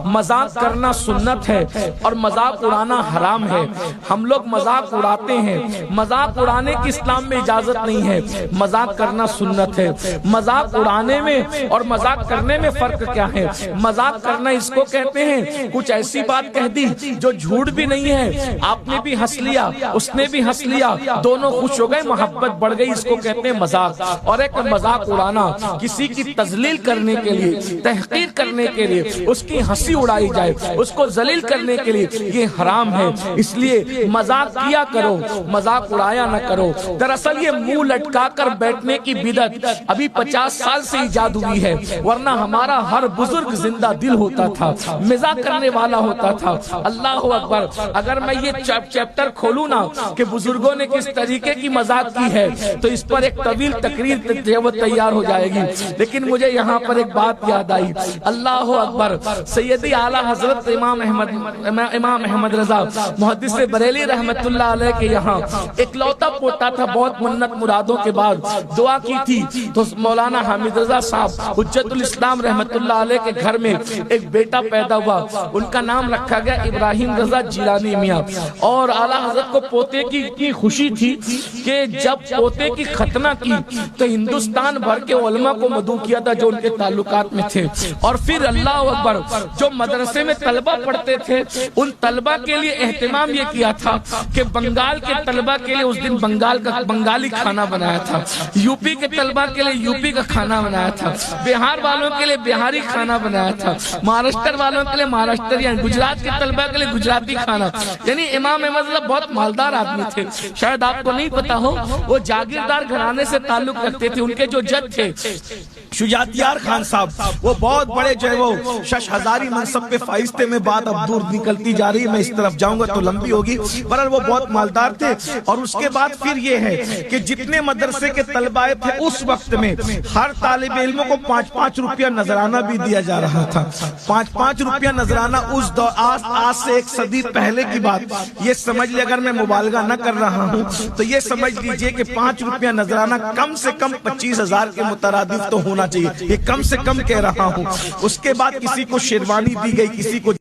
مذاق کرنا سنت ہے اور مذاق اڑانا حرام ہے۔ ہم لوگ مذاق اڑاتے ہیں، مذاق اڑانے کی اسلام میں اجازت نہیں ہے، مذاق کرنا سنت ہے۔ مذاق اڑانے میں اور مذاق کرنے میں فرق کیا ہے؟ مذاق کرنا اس کو کہتے ہیں کچھ ایسی بات کہہ دی جو جھوٹ بھی نہیں ہے، آپ نے بھی ہنس لیا، اس نے بھی ہنس لیا، دونوں خوش ہو گئے، محبت بڑھ گئی، اس کو کہتے ہیں مذاق۔ اور ایک مذاق اڑانا، کسی کی تذلیل کرنے کے لیے، تحقیر کرنے کے لیے اس کی ہنسی اڑائی جائے، اس کو ذلیل کرنے کے لیے، یہ حرام ہے۔ اس لیے مذاق کیا کرو، مذاق اڑایا نہ کرو۔ دراصل یہ منہ لٹکا کر بیٹھنے کی بدعت ابھی 50 سال سے ایجاد ہوئی ہے، ورنہ ہمارا ہر بزرگ زندہ دل ہوتا تھا، مزاح کرنے والا ہوتا تھا۔ اللہ اکبر! اگر میں یہ چیپٹر کھولوں نا کہ بزرگوں نے کس طریقے کی مذاق کی ہے تو اس پر ایک طویل تقریر تیار ہو جائے گی، لیکن مجھے یہاں پر ایک بات یاد آئی۔ اللہ اکبر! سیدی اعلیٰ حضرت امام احمد رضا محدث بریلی رحمت اللہ علیہ کے یہاں ایک لوتا پوتا تھا، بہت منت مرادوں کے بعد دعا کی تھی تو مولانا حامد رضا صاحب حجت الاسلام رحمت اللہ علیہ کے گھر میں ایک بیٹا پیدا ہوا، ان کا نام رکھا گیا ابراہیم رضا جیلانی میاں۔ اور اعلیٰ حضرت کو پوتے کی اتنی خوشی تھی کہ جب پوتے کی ختنہ کی تو ہندوستان بھر کے علماء کو مدعو کیا تھا جو ان کے تعلقات میں تھے، اور پھر اللہ اکبر جو مدرسے میں طلبہ پڑھتے تھے ان طلبہ کے لیے اہتمام یہ کیا تھا کہ بنگال کے طلبہ کے لیے اس دن بنگالی کھانا بنایا تھا، یوپی کے طلبہ کے لیے یوپی کا کھانا بنایا تھا، بہار والوں کے لیے بہاری کھانا بنایا تھا، مہاراشٹر والوں کے لیے مہاراشٹر، یعنی گجرات کے طلبہ کے لیے گجراتی کھانا۔ یعنی امام احمد رضا بہت مالدار آدمی تھے، شاید آپ کو نہیں پتا ہو، وہ جاگیردار گھرانے سے تعلق رکھتے تھے۔ ان کے جو جج تھے شجاعتیار خان صاحب، وہ بہت بڑے جو ہے وہ شش ہزاری منصب پہ فائز تھے۔ میں بات اب دور نکلتی جا رہی ہے، میں اس طرف جاؤں گا تو لمبی ہوگی، بہرحال وہ بہت مالدار تھے۔ اور اس کے بعد پھر یہ ہے کہ جتنے مدرسے کے طلبہ تھے اس وقت میں ہر طالب علم کو 5-5 روپیہ نذرانہ بھی دیا جا رہا تھا۔ 5-5 روپیہ نذرانہ اس دور، آج سے 1 صدی پہلے کی بات، یہ سمجھ لیں، اگر میں مبالغہ نہ کر رہا ہوں تو یہ سمجھ لیجئے کہ 5 روپیہ نذرانہ کم سے کم 25,000 کے مترادف تو ہونا چاہیے، یہ کم سے کم کہہ رہا ہوں۔ اس کے بعد کسی کو شیروانی دی گئی، کسی کو